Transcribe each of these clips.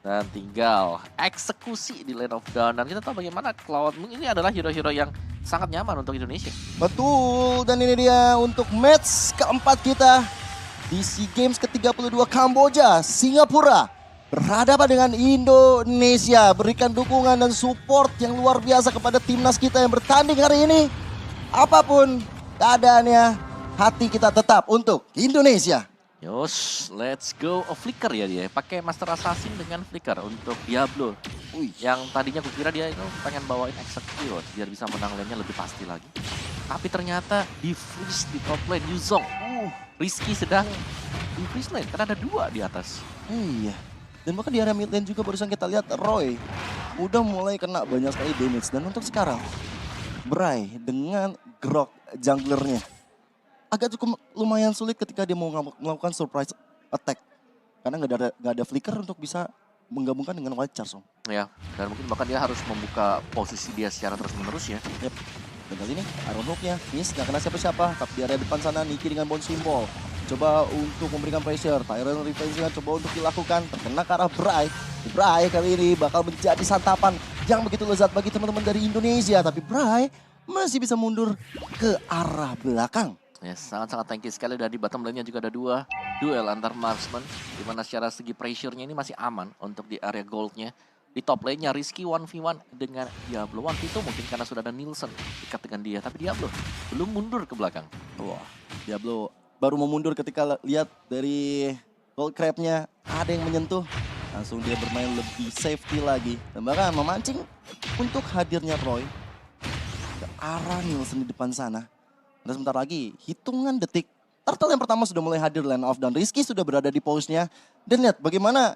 Dan tinggal eksekusi di Lane of Dawn. Dan kita tahu bagaimana Cloud ini adalah hero-hero yang sangat nyaman untuk Indonesia. Betul, dan ini dia untuk match keempat kita di SEA Games ke-32 Kamboja, Singapura. Berhadapan dengan Indonesia, berikan dukungan dan support yang luar biasa kepada timnas kita yang bertanding hari ini. Apapun keadaannya, hati kita tetap untuk Indonesia. Yos, let's go. Oh, Flicker ya dia. Pakai Master Assassin dengan Flicker untuk Diablo. Yang tadinya kukira dia itu pengen bawain Execute biar bisa menang lane-nya lebih pasti lagi. Tapi ternyata di freeze di top lane Yuzong. Rizky sedang di freeze lane karena ada dua di atas. Iya. Dan bahkan di area mid lane juga barusan kita lihat Roy udah mulai kena banyak sekali damage. Dan untuk sekarang, Bray dengan Grok junglernya agak cukup lumayan sulit ketika dia mau melakukan surprise attack. Karena nggak ada flicker untuk bisa menggabungkan dengan Wild Charge. Ya, dan mungkin bahkan dia harus membuka posisi dia secara terus-menerus ya. Yep. Dan kali ini Iron Hook-nya miss, nggak kena siapa-siapa. Tapi di area depan sana Niki dengan Bone Symbol coba untuk memberikan pressure. Tyrant Revenge coba untuk dilakukan. Terkena ke arah Bray. Bray kali ini bakal menjadi santapan yang begitu lezat bagi teman-teman dari Indonesia. Tapi Bray masih bisa mundur ke arah belakang. Ya, sangat-sangat tanky sekali. Dan di bottom lane-nya juga ada dua duel antar marksman. Dimana secara segi pressure-nya ini masih aman untuk di area gold-nya. Di top lane-nya Rizky 1v1 dengan Diablo. 1v2 mungkin karena sudah ada Nielsen dekat dengan dia. Tapi Diablo belum mundur ke belakang. Wah, Diablo baru mau mundur ketika lihat dari gold crab-nya ada yang menyentuh. Langsung dia bermain lebih safety lagi. Dan bahkan memancing untuk hadirnya Roy ke arah Nielsen di depan sana. Dan sebentar lagi, hitungan detik, turtle yang pertama sudah mulai hadir Land of Dawn. Rizky sudah berada di pose-nya. Dan lihat bagaimana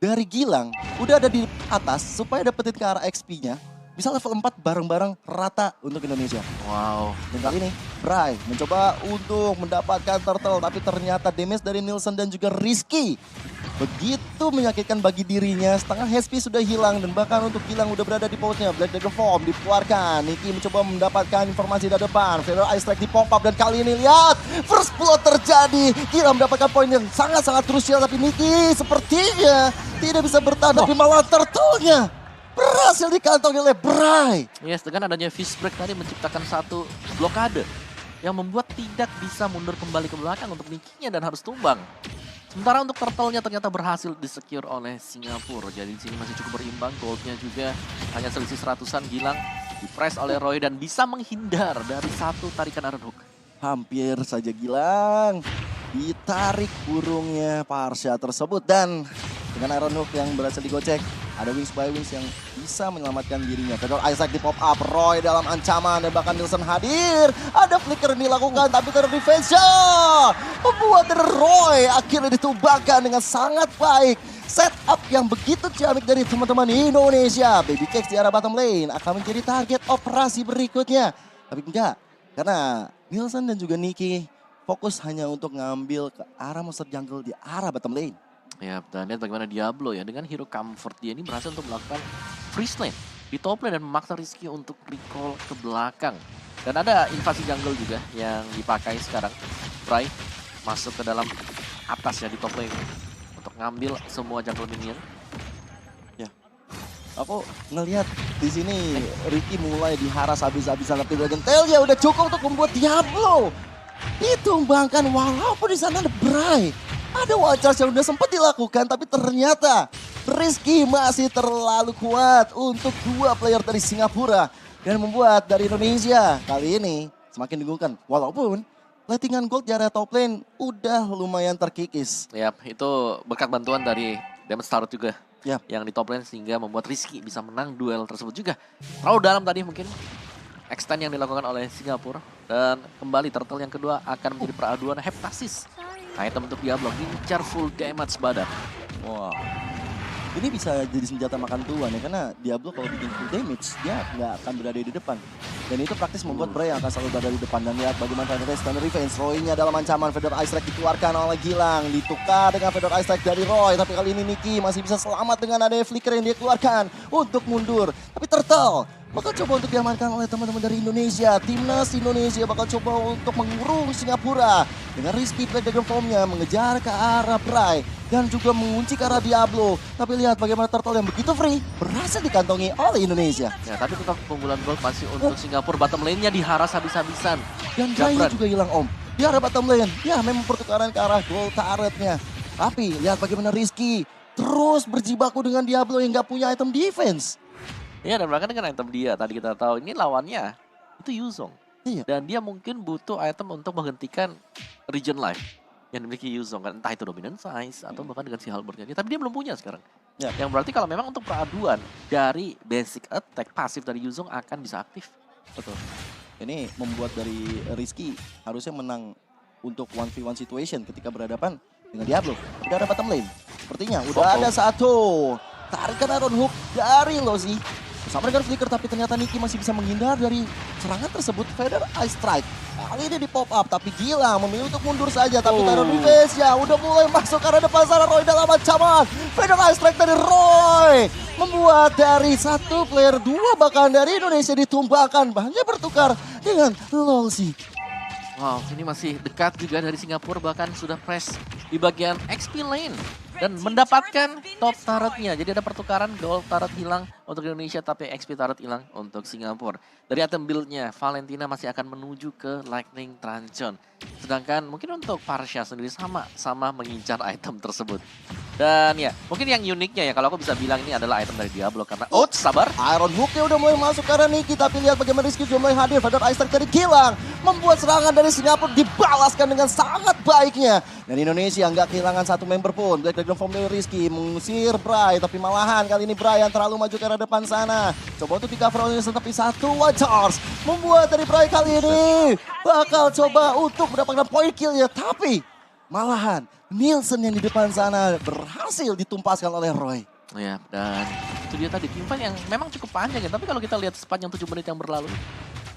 dari Gilang udah ada di atas supaya dapetin ke arah XP-nya. Bisa level 4 bareng-bareng rata untuk Indonesia. Wow. Dan kali ini, Bray mencoba untuk mendapatkan turtle. Tapi ternyata damage dari Nielsen dan juga Rizky begitu menyakitkan bagi dirinya. Setengah HP sudah hilang dan bahkan untuk Gilang udah berada di pose-nya. Black Dagger Form dikeluarkan. Niki mencoba mendapatkan informasi dari depan. Feather Ice Strike di pop up dan kali ini lihat first blood terjadi. Gilang mendapatkan poin yang sangat-sangat krusial tapi Niki sepertinya tidak bisa bertahan. Tapi malah turtle-nya berhasil dikantongi oleh Bray. Yes, dengan adanya Fist Break tadi menciptakan satu blokade yang membuat tidak bisa mundur kembali ke belakang untuk Nikinya dan harus tumbang. Sementara untuk turtle-nya ternyata berhasil disecure oleh Singapura. Jadi di sini masih cukup berimbang. Gold-nya juga hanya selisih 100-an. Gilang di-press oleh Roy dan bisa menghindar dari satu tarikan Iron Hook. Hampir saja Gilang ditarik burungnya Parsha tersebut. Dan dengan Iron Hook yang berhasil digocek, ada Wings by Wings yang bisa menyelamatkan dirinya. Fedor Isaac di pop up, Roy dalam ancaman dan bahkan Nielsen hadir. Ada flicker yang dilakukan tapi ter-defense membuat Roy akhirnya ditumbangkan dengan sangat baik. Setup yang begitu ciamik dari teman-teman Indonesia. Baby Cakes di arah bottom lane akan menjadi target operasi berikutnya. Tapi enggak, karena Nielsen dan juga Niki fokus hanya untuk ngambil ke arah monster jungle di arah bottom lane. Ya, dan lihat bagaimana Diablo ya dengan hero comfort dia ini berhasil untuk melakukan freeze lane di top lane dan memaksa Rizky untuk recall ke belakang. Dan ada invasi jungle juga yang dipakai sekarang. Bray masuk ke dalam atas ya di top lane untuk ngambil semua jungle minion. Ya, aku ngelihat di sini Ricky mulai diharas habis-habisan tapi Dragon Tail ya udah cukup untuk membuat Diablo ditumbangkan walaupun di sana ada Bray. Ada Wild Charge yang udah sempat dilakukan tapi ternyata Rizky masih terlalu kuat untuk dua player dari Singapura. Dan membuat dari Indonesia kali ini semakin diunggulkan. Walaupun lettingan gold di area top lane udah lumayan terkikis. Yap, itu berkat bantuan dari Damage Star juga. Yap. Yang di top lane sehingga membuat Rizky bisa menang duel tersebut juga. Terlalu dalam tadi mungkin extend yang dilakukan oleh Singapura. Dan kembali turtle yang kedua akan menjadi peraduan Heptasis. Item untuk Diablo, gincar full damage badan. Wah, ini bisa jadi senjata makan tuan ya, karena Diablo kalau bikin full damage, dia nggak akan berada di depan. Dan itu praktis membuat Bray yang akan selalu berada di depan. Dan lihat bagaimana ternyata Stand Revenge, Roy-nya dalam ancaman, Feather Ice Strike dikeluarkan oleh Gilang. Ditukar dengan Feather Ice Strike dari Roy, tapi kali ini Niki masih bisa selamat dengan adanya flicker yang dia keluarkan untuk mundur. Tapi Turtle bakal coba untuk diamankan oleh teman-teman dari Indonesia. Timnas Indonesia bakal coba untuk mengurung Singapura. Dengan Rizky Play Dragon Formnya mengejar ke arah Bray. Dan juga mengunci ke arah Diablo. Tapi lihat bagaimana Turtle yang begitu free berhasil dikantongi oleh Indonesia. Ya, tapi tetap keunggulan gol masih untuk Singapura. Bottom lane-nya diharas habis-habisan. Dan Jaya juga hilang Om. Di arah bottom lane. Ya memang pertukaran ke arah gol turretnya. Tapi lihat bagaimana Rizky terus berjibaku dengan Diablo yang gak punya item defense. Iya, dan bahkan dengan item dia tadi kita tahu ini lawannya itu Yuzong. Iya. Dan dia mungkin butuh item untuk menghentikan Regen Life yang dimiliki Yuzong kan, entah itu Dominant Size atau bahkan dengan si Halberdnya. Tapi dia belum punya sekarang. Ya. Yang berarti kalau memang untuk peraduan dari basic attack pasif dari Yuzong akan bisa aktif. Betul. Ini membuat dari Rizky harusnya menang untuk 1v1 situation ketika berhadapan dengan Diablo. Udah ada bottom lane. Sepertinya udah ada satu. Tarikan Iron Hook dari Lozi. Bersama dengan Flicker, tapi ternyata Niki masih bisa menghindar dari serangan tersebut. Feather Ice Strike. Kali ini di pop up, tapi Gilang memilih untuk mundur saja. Tapi Tyrant Revenge ya udah mulai masuk ke arah depan sana. Roy dalam ancaman. Feather Ice Strike dari Roy. Membuat dari satu player, dua bahkan dari Indonesia ditumbangkan. Hanya bertukar dengan Lolzi. Wow, ini masih dekat juga dari Singapura, bahkan sudah press di bagian XP lane. Dan mendapatkan top turretnya. Jadi ada pertukaran gold turret hilang untuk Indonesia, tapi XP turret hilang untuk Singapura. Dari item build-nya, Valentina masih akan menuju ke Lightning Truncheon. Sedangkan mungkin untuk Parsha sendiri sama mengincar item tersebut. Dan ya, mungkin yang uniknya ya, kalau aku bisa bilang ini adalah item dari Diablo. Karena, sabar. Iron Hook-nya udah mulai masuk ke arah Niki, tapi lihat bagaimana Rizky sudah mulai hadir. Feather Ice Strike dari Gilang. Membuat serangan dari Singapura dibalaskan dengan sangat baiknya. Dan Indonesia nggak kehilangan satu member pun. Black Dragon Form dari Rizky mengusir Bray, tapi malahan kali ini Bray yang terlalu maju ke arah depan sana. Coba untuk di cover oleh tapi satu White Charge. Membuat dari Bray kali ini bakal coba untuk mendapatkan point kill ya. Tapi malahan Nielsen yang di depan sana berhasil ditumpaskan oleh Roy. Ya, dan itu dia tadi teamfight yang memang cukup panjang ya. Tapi kalau kita lihat sepanjang 7 menit yang berlalu,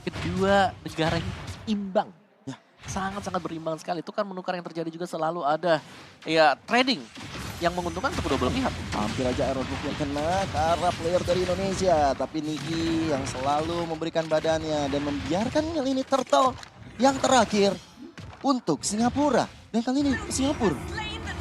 kedua negara ini imbang. Ya. Sangat-sangat berimbang sekali. Itu kan menukar yang terjadi juga selalu ada ya trading yang menguntungkan untuk kedua belah pihak. Hampir aja Iron Hook yang kena ke arah player dari Indonesia. Tapi Niki yang selalu memberikan badannya dan membiarkan ini Turtle yang terakhir untuk Singapura. Dan kali ini Singapura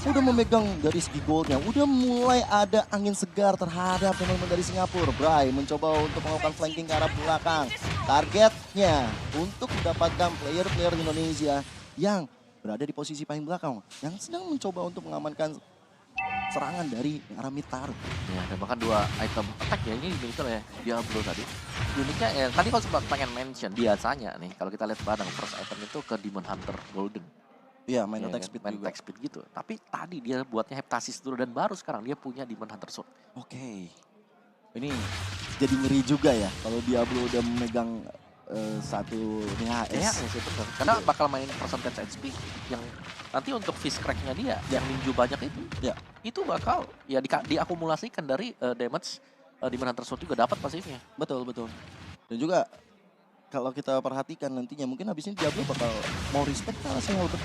udah memegang dari segi goldnya. Udah mulai ada angin segar terhadap teman-teman dari Singapura. Bray mencoba untuk melakukan flanking ke arah belakang. Targetnya untuk mendapatkan player-player Indonesia yang berada di posisi paling belakang. Yang sedang mencoba untuk mengamankan serangan dari arah mid turret. Ya, dan bahkan dua item attack ya, ini dimiliki oleh Diablo tadi. Uniknya ya, tadi kalau sempat pengen mention, biasanya nih kalau kita lihat barang first item itu ke Demon Hunter Golden. Iya, main Ya, attack speed main juga. attack speed gitu. Tapi tadi dia buatnya Heptasis dulu dan baru sekarang dia punya Demon Hunter Sword. Oke. Ini jadi ngeri juga ya kalau Diablo udah memegang satu Ya, DHS. sih benar. Karena bakal main percentage HP yang nanti untuk fist crack-nya dia yang ninju banyak itu. Ya. Itu bakal ya diakumulasikan dari damage Demon Hunter Sword juga dapat pasifnya. Betul, betul. Dan juga kalau kita perhatikan nantinya mungkin habis ini Diablo bakal mau respect ke arah Halberd.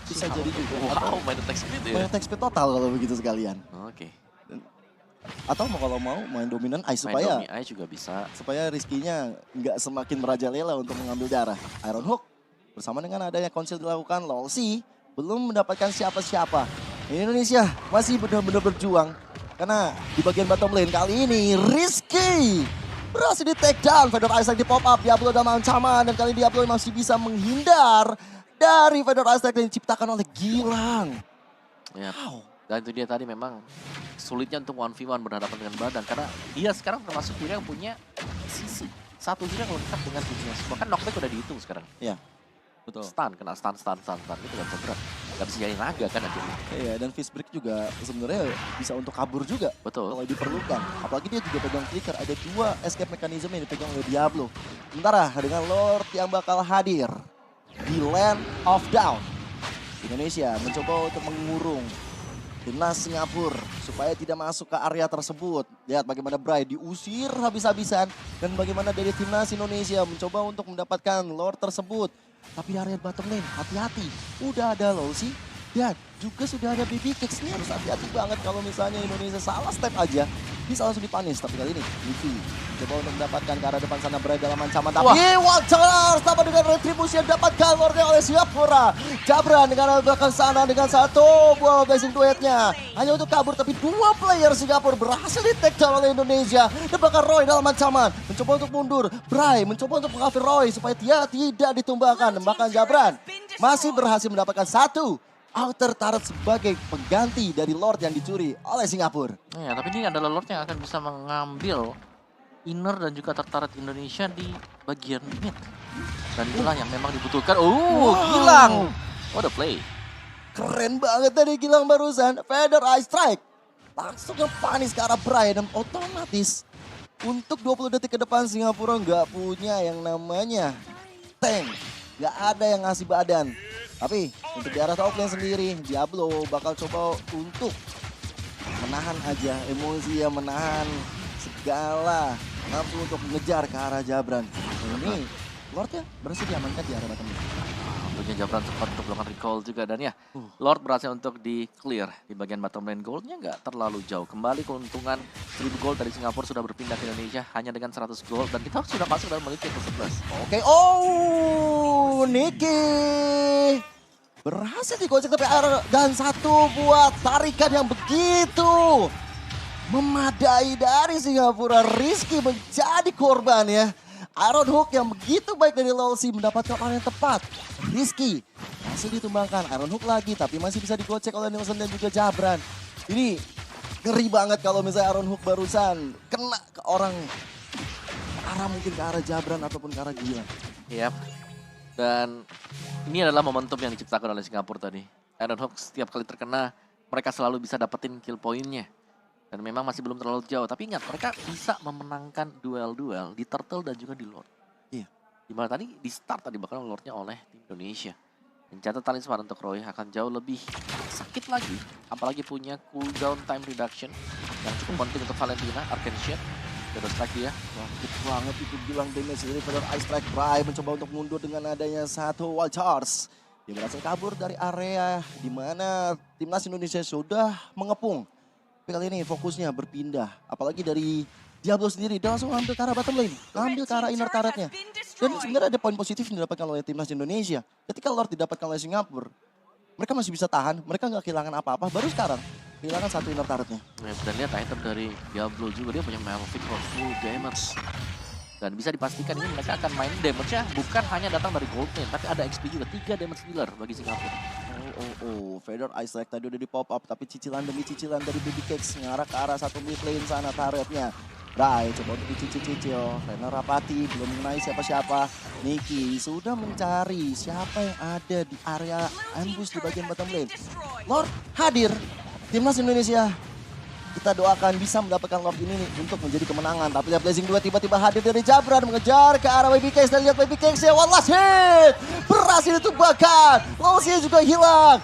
Bisa jadi juga. Wow, main attack speed ya. Main attack speed total kalau begitu sekalian. Oke. Atau kalau mau main dominan ice Main supaya Domi Eye juga bisa. Rizky-nya nggak semakin merajalela untuk mengambil darah. Iron Hook bersama dengan adanya konsil dilakukan, Lolzi belum mendapatkan siapa-siapa. Indonesia masih benar-benar berjuang karena di bagian bottom lane kali ini Rizky berhasil di take down. Feather Ice Strike di pop up, Diablo dalam ancaman dan kali Diablo masih bisa menghindar dari Feather Ice Strike yang diciptakan oleh Gilang. Ya. Wow. Dan itu dia tadi memang sulitnya untuk 1v1 berhadapan dengan badan. Karena dia sekarang termasuk hero yang punya sisi. Satu hero yang lengkap dengan fitness. Bahkan knockback udah dihitung sekarang. Iya, betul. Stun, kena stun. Itu gak bisa berat. Gak bisa jadi naga kan akhirnya. Iya, dan fist break juga sebenarnya bisa untuk kabur juga. Betul. Kalau diperlukan. Apalagi dia juga pegang flicker. Ada dua escape mechanism yang dipegang oleh Diablo. Sementara dengan Lord yang bakal hadir di Land of Down. Indonesia mencoba untuk mengurung timnas Singapura supaya tidak masuk ke area tersebut. Lihat bagaimana Bray diusir habis-habisan dan bagaimana dari timnas Indonesia mencoba untuk mendapatkan Lord tersebut. Tapi area bottom lane hati-hati. Udah ada Lolzi dan juga sudah ada BB Kicks. Ini harus hati-hati banget kalau misalnya Indonesia salah step aja. bisa langsung dipanis. Tapi kali ini Livi coba untuk mendapatkan ke arah depan sana, Bray dalam ancaman. Tapi Walters dapat dengan retribusi yang dapatkan Lordnya oleh Singapura. Jabran dengan arah belakang sana dengan satu buah blazing duetnya. Hanya untuk kabur, tapi dua player Singapura berhasil di-take down oleh Indonesia. Dan bahkan Roy dalam ancaman. Mencoba untuk mundur. Bray mencoba untuk mengcover Roy supaya dia tidak ditumbangkan. Dan bahkan Jabran masih berhasil mendapatkan satu outer turret sebagai pengganti dari Lord yang dicuri oleh Singapura. Ya, tapi ini adalah Lord yang akan bisa mengambil inner dan juga turret Indonesia di bagian mid. Dan itulah yang memang dibutuhkan. Gilang. What a play. Keren banget tadi Gilang barusan. Feather Eye Strike. Langsung ngepanis ke arah Bray dan otomatis untuk 20 detik ke depan Singapura nggak punya yang namanya tank. Nggak ada yang ngasih badan. Tapi untuk di arah top lane sendiri, Diablo bakal coba untuk menahan aja emosi, ya menahan segala nafsu untuk mengejar ke arah Jabran. Ini Lord ya berhasil diamankan di arah bottom lane. Tentunya Jabran sempat untuk melakukan recall juga dan ya Lord berhasil untuk di clear di bagian bottom lane. Goldnya nggak terlalu jauh. Kembali keuntungan 1000 gold dari Singapura sudah berpindah ke Indonesia hanya dengan 100 gold dan kita sudah masuk dalam menit ke-11. Oke, Niki berhasil digocek tapi dan satu buat tarikan yang begitu memadai dari Singapura. Rizky menjadi korban ya. Iron Hook yang begitu baik dari Lolsi mendapatkan orang yang tepat. Rizky masih ditumbangkan. Iron Hook lagi tapi masih bisa digocek oleh Nielsen dan juga Jabran. Ini ngeri banget kalau misalnya Iron Hook barusan kena ke orang. Arah mungkin ke arah Jabran ataupun ke arah Gilang. Yap. Dan ini adalah momentum yang diciptakan oleh Singapura tadi. Iron Hook setiap kali terkena mereka selalu bisa dapetin kill poinnya. Dan memang masih belum terlalu jauh. Tapi ingat, mereka bisa memenangkan duel-duel di Turtle dan juga di Lord. Iya. Dimana tadi di start tadi bakal Lordnya oleh tim Indonesia. Mencatat talisman untuk Roy akan jauh lebih sakit lagi. Apalagi punya cooldown time reduction yang cukup penting untuk Valentina, Arcane Shield. Double strike dia. Sakit banget itu bilang damage dari Feather Eye Strike. Bray mencoba untuk mundur dengan adanya satu wild charge. Dia berhasil kabur dari area di mana timnas Indonesia sudah mengepung. Tapi kali ini fokusnya berpindah. Apalagi dari Diablo sendiri. Dia langsung ambil ke arah bottom lane. Ambil ke arah inner turretnya. Dan sebenarnya ada poin positif yang didapatkan oleh timnas Indonesia. Ketika Lord didapatkan oleh Singapura, mereka masih bisa tahan. Mereka nggak kehilangan apa-apa. Baru sekarang kehilangan satu inner turretnya. Dan lihat item dari Diablo juga, dia punya Malefic for full damage. Dan bisa dipastikan ini mereka akan main damage-nya bukan hanya datang dari gold lane, tapi ada XP juga, 3 damage dealer bagi Singapura. Feather Eye Strike tadi udah di pop up, tapi cicilan demi cicilan dari Baby Cakes ngarah ke arah satu mid lane sana turretnya. Bray coba untuk dicicil-cicil, Renner Rapati belum mengenai siapa-siapa. Niki sudah mencari siapa yang ada di area ambush di bagian bottom lane. Lord hadir, timnas Indonesia. Kita doakan bisa mendapatkan Lord ini nih untuk menjadi kemenangan. Tapi lihat Blazing 2 tiba-tiba hadir dari Jabran mengejar ke arah Baby Cakes. Dan lihat Baby Cakes ya, one last hit. Berhasil ditumbangkan. Lolsi juga hilang.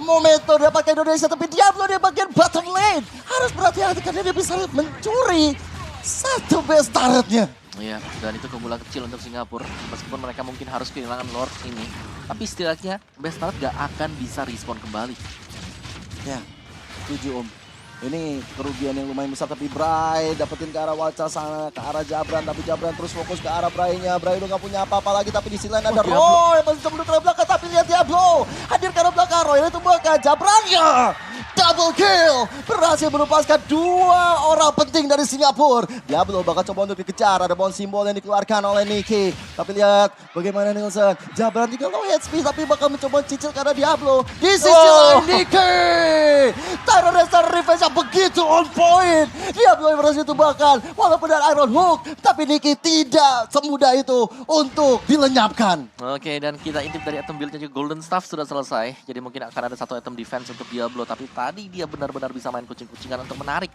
Momento dapatkan Indonesia, tapi Diablo di bagian bottom lane. Harus berhati-hati karena dia bisa mencuri satu base turretnya. Iya, dan itu keunggulan kecil untuk Singapura. Meskipun mereka mungkin harus kehilangan Lord ini. Tapi setidaknya base turret gak akan bisa respawn kembali. Ya, setuju Om. Ini kerugian yang lumayan besar, tapi Bray dapetin ke arah Waca sana, ke arah Jabran. Tapi Jabran terus fokus ke arah Bray-nya. Bray udah gak punya apa-apa lagi, tapi di sisi lain ada Roy. Masih coba ke belakang, tapi lihat Diablo. Hadir ke arah belakang, Roy itu bahkan Jabrannya. Double kill, berhasil melepaskan dua orang penting dari Singapura. Diablo bakal coba untuk dikejar, ada bounce simbol yang dikeluarkan oleh Niki. Tapi lihat bagaimana Nielsen. Jabran juga low HP, tapi bakal mencoba cicil karena Diablo. Di sisi lain Niki. Tyron Racer Revenge begitu on point. Diablo yang berhasil tumbangkan walaupun ada Iron Hook, tapi Niki tidak semudah itu untuk dilenyapkan. Oke, dan kita intip dari item build-nya juga Golden Staff sudah selesai. Jadi mungkin akan ada satu item defense untuk Diablo, tapi tadi dia benar-benar bisa main kucing-kucingan untuk menarik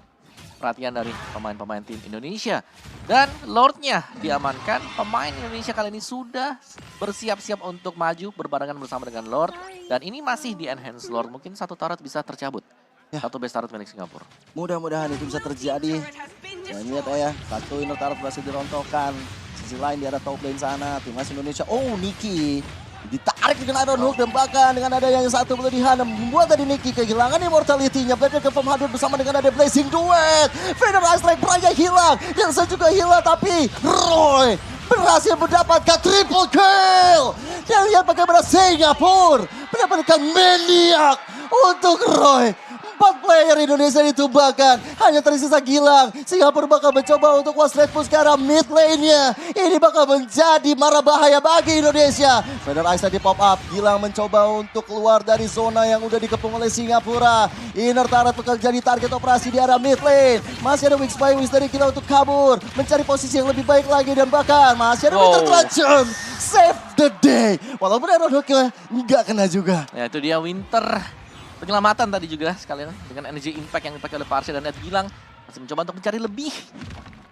perhatian dari pemain-pemain tim Indonesia. Dan Lordnya diamankan. Pemain Indonesia kali ini sudah bersiap-siap untuk maju berbarengan bersama dengan Lord. Dan ini masih di enhance Lord. Mungkin satu turret bisa tercabut. Ya. Satu base turret milik Singapura. Mudah-mudahan itu bisa terjadi. Dan lihat ya, satu inner turret berhasil dirontokkan. Sisi lain di arah top lane sana, timnas Indonesia. Niki Ditarik dengan Iron Hook dan bahkan dengan ada yang satu berlebihan membuat tadi Nicky kehilangan immortality-nya. Blade confirm hadir bersama dengan ada Blazing Duet. Vader Ice Strike Braya hilang. Nielsen juga hilang tapi Roy berhasil mendapatkan triple kill. Dan lihat bagaimana Singapura mendapatkan maniak untuk Roy. 4 player Indonesia ditumbangkan. Hanya tersisa Gilang. Singapura bakal mencoba untuk was red push ke arah mid lane-nya. Ini bakal menjadi mara bahaya bagi Indonesia. Vader Ice tadi pop up. Gilang mencoba untuk keluar dari zona yang udah dikepung oleh Singapura. Inner turret bakal jadi target operasi di arah mid lane. Masih ada Wings by Wings dari Gilang untuk kabur. Mencari posisi yang lebih baik lagi. Dan bahkan masih ada Winter Truncheon. Save the day. Walaupun Iron Hook-nya nggak kena juga. Ya itu dia Winter. Penyelamatan tadi juga sekalian dengan energy impact yang dipakai oleh Parsia dan Ed Gilang masih mencoba untuk mencari lebih.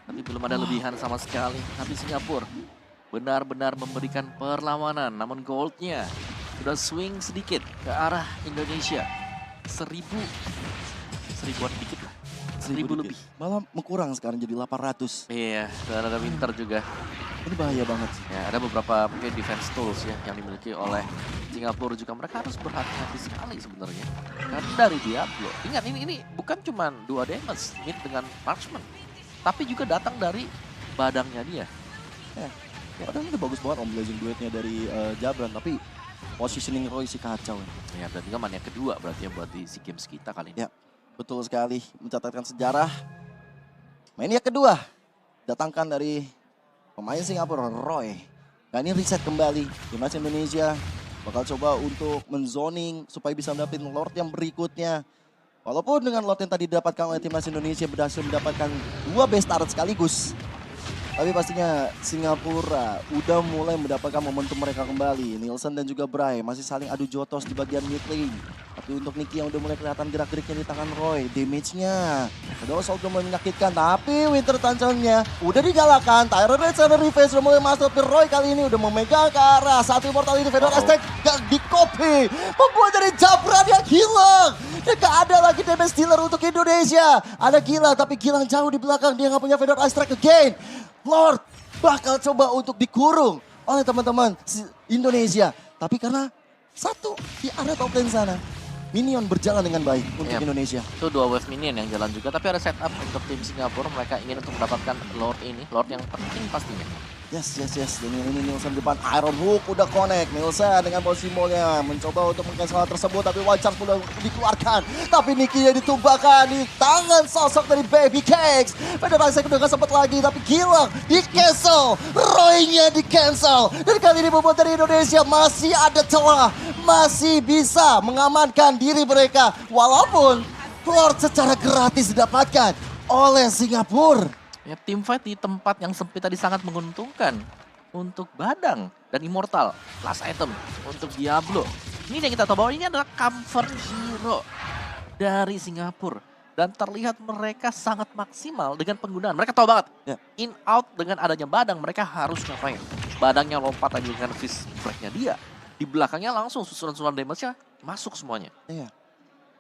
Tapi belum ada lebihan sama sekali. Tapi Singapura benar-benar memberikan perlawanan. Namun goldnya sudah swing sedikit ke arah Indonesia. Seribuan dikit lah. 1000 lebih. Malah kurang sekarang jadi 800. Iya, dan ada Winter juga. Ini bahaya banget sih. Ya, ada beberapa mungkin defense tools ya yang dimiliki oleh Singapura juga. Mereka harus berhati-hati sekali sebenarnya. Karena dari Diablo, ingat ini bukan cuma 2 damage mid dengan marksman. Tapi juga datang dari badangnya dia. Ya, padahal itu bagus banget Blazing Duetnya dari Jabran. Tapi positioning Roy sih kacau. Ya, dan juga man yang kedua berarti ya buat di SEA Games kita kali ini. Ya, betul sekali. Mencatatkan sejarah. Main yang kedua. Datangkan dari pemain Singapura, Roy. Nah ini reset kembali. Timnas Indonesia bakal coba untuk menzoning supaya bisa mendapatkan Lord yang berikutnya. Walaupun dengan Lord yang tadi didapatkan oleh Timnas Indonesia berhasil mendapatkan 2 base turret sekaligus. Tapi pastinya Singapura udah mulai mendapatkan momentum mereka kembali. Nielsen dan juga Bray masih saling adu jotos di bagian mid lane. Tapi untuk Nicky yang udah mulai kelihatan gerak-geriknya di tangan Roy. Damage-nya udah udah mulai menyakitkan. Tapi Winter Truncheon-nya udah digalakan. Tyrant Red Center Revenge udah mulai masuk. Tapi Roy kali ini udah memegang ke arah satu immortality. Vader Aztec gak di copy. Membuat dari Jabran yang hilang. Dan gak ada lagi damage dealer untuk Indonesia. Ada Gilang tapi Gilang jauh di belakang. Dia gak punya Vader Aztec again. Lord bakal coba untuk dikurung oleh teman-teman Indonesia. Tapi karena satu di area top lane sana, minion berjalan dengan baik untuk Indonesia. Itu 2 wave minion yang jalan juga. Tapi ada setup untuk tim Singapura. Mereka ingin untuk mendapatkan Lord ini. Lord yang penting pastinya. Yes. Dan ini Nielsen depan Iron Hook udah connect. Nielsen dengan posisi molnya mencoba untuk meng-cancel hal tersebut. Tapi Wildcharge sudah dikeluarkan. Tapi Nicky ditumbangkan di tangan sosok dari Baby Cakes. Vader Ice udah gak sempat lagi. Tapi Gilang di-cancel. Roy-nya di-cancel. Dan kali ini membuat dari Indonesia masih ada celah. Masih bisa mengamankan diri mereka. Walaupun Lord secara gratis didapatkan oleh Singapura. Ya, team fight di tempat yang sempit tadi sangat menguntungkan untuk Badang dan Immortal. Last item untuk Diablo. Ini yang kita tahu bahwa ini adalah comfort hero dari Singapura. Dan terlihat mereka sangat maksimal dengan penggunaan. Mereka tahu banget, in out dengan adanya Badang mereka harus ngapain. Badangnya lompat lagi dengan fist break-nya dia. Di belakangnya langsung susulan-susulan damage-nya masuk semuanya. Iya.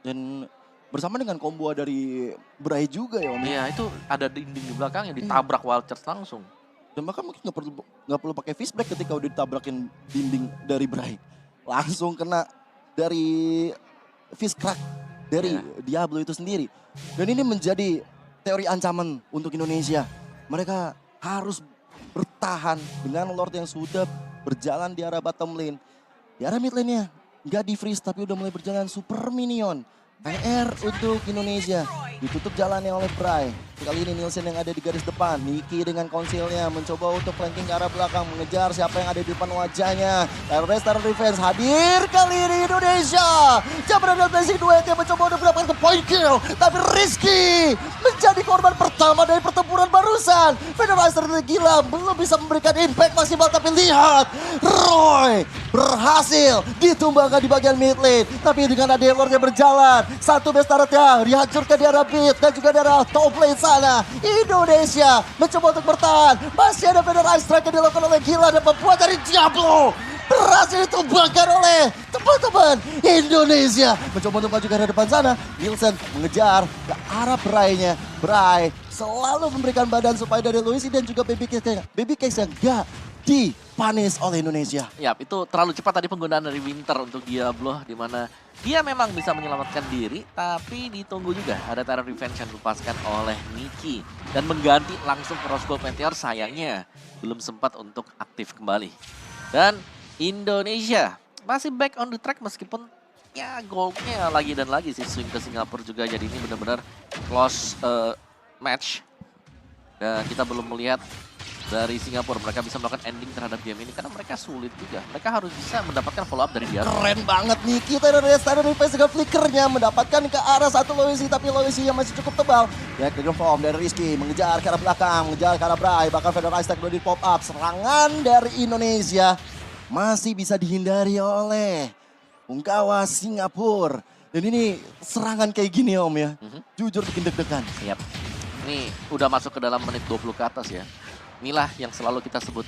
Dan bersama dengan combo dari Bray juga ya Om. Iya, itu ada dinding di belakang yang ditabrak Wildcharge langsung. Dan bahkan mungkin nggak perlu pakai fist break ketika udah ditabrakin dinding dari Bray. Langsung kena dari fist crack dari Diablo itu sendiri. Dan ini menjadi teori ancaman untuk Indonesia. Mereka harus bertahan dengan Lord yang sudah berjalan di arah bottom lane. Di arah mid lane-nya nggak di freeze tapi udah mulai berjalan super minion. PR untuk Indonesia. Ditutup jalannya oleh Bray. Kali ini Nielsen yang ada di garis depan. Nicky dengan konsilnya mencoba untuk flanking ke arah belakang. Mengejar siapa yang ada di depan wajahnya. Terror Defense hadir kali ini Indonesia. Jabran dan Blazing Duet yang mencoba untuk mendapatkan point kill. Tapi Rizky menjadi korban pertama dari pertempuran barusan. Federasi gila belum bisa memberikan impact maksimal. Tapi lihat Roy berhasil ditumbangkan di bagian mid lane. Tapi dengan ada Lord yang berjalan. Satu base turretnya dihancurkan di arah mid dan juga di arah top lane sana. Indonesia mencoba untuk bertahan. Masih ada Vader Ice Strike yang dilakukan oleh Gila dan membuat dari Diablo berhasil ditumbangkan oleh teman-teman Indonesia. Mencoba untuk maju ke arah depan sana. Nielsen mengejar ke arah Bray-nya. Bray selalu memberikan badan supaya dari Luisi dan juga Baby Cakes yang gak di dipanis oleh Indonesia. Ya, itu terlalu cepat tadi penggunaan dari Winter untuk Diablo, di mana dia memang bisa menyelamatkan diri, tapi ditunggu juga ada Terror Revenge yang dilepaskan oleh Niki. Dan mengganti langsung ke Rose Gold Meteor, sayangnya belum sempat untuk aktif kembali. Dan Indonesia masih back on the track meskipun ya goldnya lagi dan lagi sih swing ke Singapura juga. Jadi ini benar-benar close match. Dan kita belum melihat dari Singapura mereka bisa melakukan ending terhadap game ini karena mereka sulit juga. Mereka harus bisa mendapatkan follow up dari dia. Keren banget nih, kita dari Revenge dengan flickernya mendapatkan ke arah satu Loisi, tapi Loisi yang masih cukup tebal. Ya, ke form dari Rizky, mengejar ke arah belakang, mengejar ke arah Bray, bahkan Fedor Isaac belum di pop up. Serangan dari Indonesia masih bisa dihindari oleh punggawa Singapura. Dan ini serangan kayak gini Om ya, jujur bikin deg-degan. Yap. Ini udah masuk ke dalam menit 20 ke atas ya. Inilah yang selalu kita sebut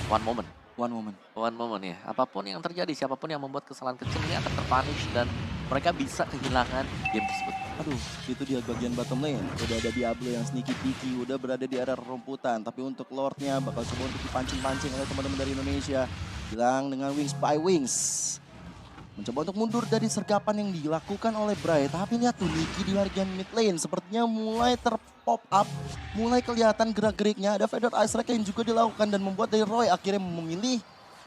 one moment. One moment. One moment ya. Apapun yang terjadi, siapapun yang membuat kesalahan kecil ini akan terpunish dan mereka bisa kehilangan game tersebut. Aduh, itu dia bagian bottom lane. Udah ada Diablo yang sneaky peeky, udah berada di area rumputan. Tapi untuk Lordnya bakal coba untuk dipancing-pancing oleh teman-teman dari Indonesia. Hilang dengan Wings by Wings. Mencoba untuk mundur dari sergapan yang dilakukan oleh Bray. Tapi lihat tuh Niki di bagian mid lane. Sepertinya mulai terpop up. Mulai kelihatan gerak-geriknya. Ada Fedor Ice Strike yang juga dilakukan. Dan membuat dari Roy akhirnya memilih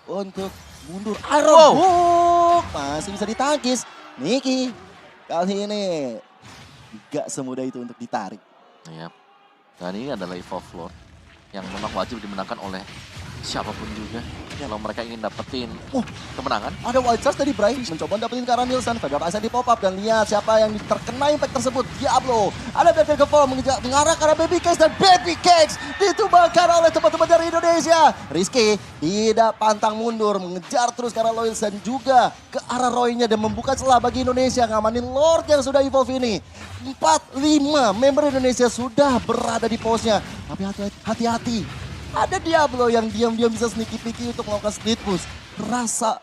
untuk mundur. Iron Hook masih bisa ditangkis. Niki kali ini gak semudah itu untuk ditarik. Yap. Dan ini adalah Evolve Lord yang memang wajib dimenangkan oleh siapapun juga. Kalau mereka ingin dapetin kemenangan. Ada wild charge dari Bray, mencoba dapetin ke arah Nielsen. Fedor Isaac di pop up dan lihat siapa yang terkena impact tersebut. Diablo, ada Blackbeard ke form mengarah ke arah Baby Cakes dan Baby Cakes ditumbangkan oleh teman-teman dari Indonesia. Rizky tidak pantang mundur, mengejar terus ke arah Loilsen juga ke arah Roy-nya dan membuka celah bagi Indonesia ngamanin Lord yang sudah evolve ini. 4-5 member Indonesia sudah berada di pose-nya. Tapi hati-hati. Ada Diablo yang diam-diam bisa sneaky peeky untuk melakukan split push.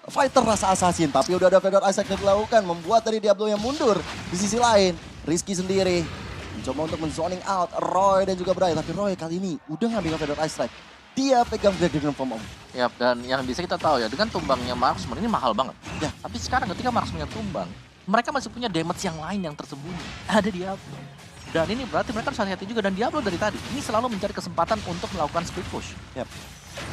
Fighter rasa assassin. Tapi udah ada Fedor Isaac yang dilakukan. Membuat dari Diablo yang mundur. Di sisi lain, Rizky sendiri mencoba untuk men-zoning out Roy dan juga Bray. Tapi Roy kali ini udah ngambil Fedor Isaac. Dia pegang Dragon Form Om. Yap, dan yang bisa kita tahu ya, dengan tumbangnya Marksman ini mahal banget. Ya. Tapi sekarang ketika Marksman tumbang, mereka masih punya damage yang lain yang tersembunyi. Ada Diablo. Dan ini berarti mereka harus hati-hati juga. Dan Diablo dari tadi, ini selalu mencari kesempatan untuk melakukan split push. Yap.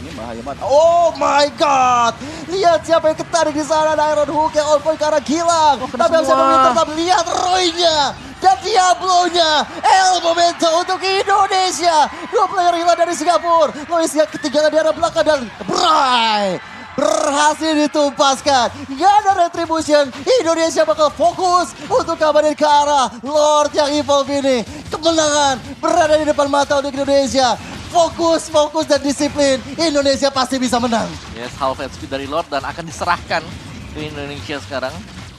Ini bahaya banget. Oh my god. Lihat siapa yang ketarik di sana. Ada Iron Hook yang on point ke arah Gilang. Tapi yang saya tetap lihat Roy-nya. Dan Diablo-nya. El Momento untuk Indonesia. 2 player hilang dari Singapura. Lois yang ketinggalan di arah belakang dan Bray berhasil ditumpaskan. Gak ada retribution. Indonesia bakal fokus untuk kabarin ke arah Lord yang evolve ini. Kemenangan berada di depan mata untuk Indonesia. Fokus dan disiplin. Indonesia pasti bisa menang. Yes, half HP dari Lord dan akan diserahkan ke Indonesia sekarang.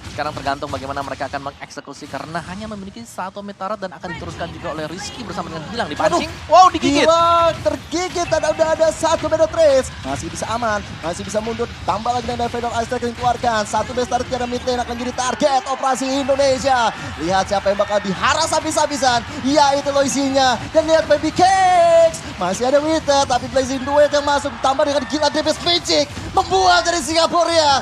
Sekarang tergantung bagaimana mereka akan mengeksekusi karena hanya memiliki 1 metarat dan akan diteruskan juga oleh Rizky bersama dengan Gilang dipancing. Wow, digigit. Gilang tergigit dan udah ada 1 Medo Trace. Masih bisa aman, masih bisa mundur. Tambah lagi dengan Fedor Ice Strike yang dikeluarkan. 1 base turret dari mid lane akan jadi target operasi Indonesia. Lihat siapa yang bakal diharas habis-habisan. Yaitu Loisinya. Dan lihat Baby Cakes. Masih ada Winter tapi Blazing Duet yang masuk. Tambah dengan gila DPS Magic. Membuat dari Singapura ya.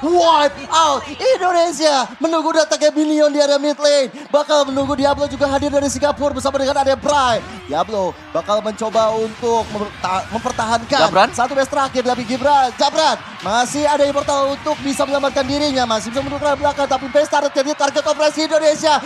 Wipe out. Indonesia menunggu datangnya Billion di area mid lane. Bakal menunggu Diablo juga hadir dari Singapura bersama dengan ada Bray. Diablo bakal mencoba untuk mempertahankan Jabran. 1 base terakhir dari Jabran. Masih ada Immortal untuk bisa menyelamatkan dirinya. Masih bisa menunggu ke belakang tapi base turret jadi target operasi Indonesia.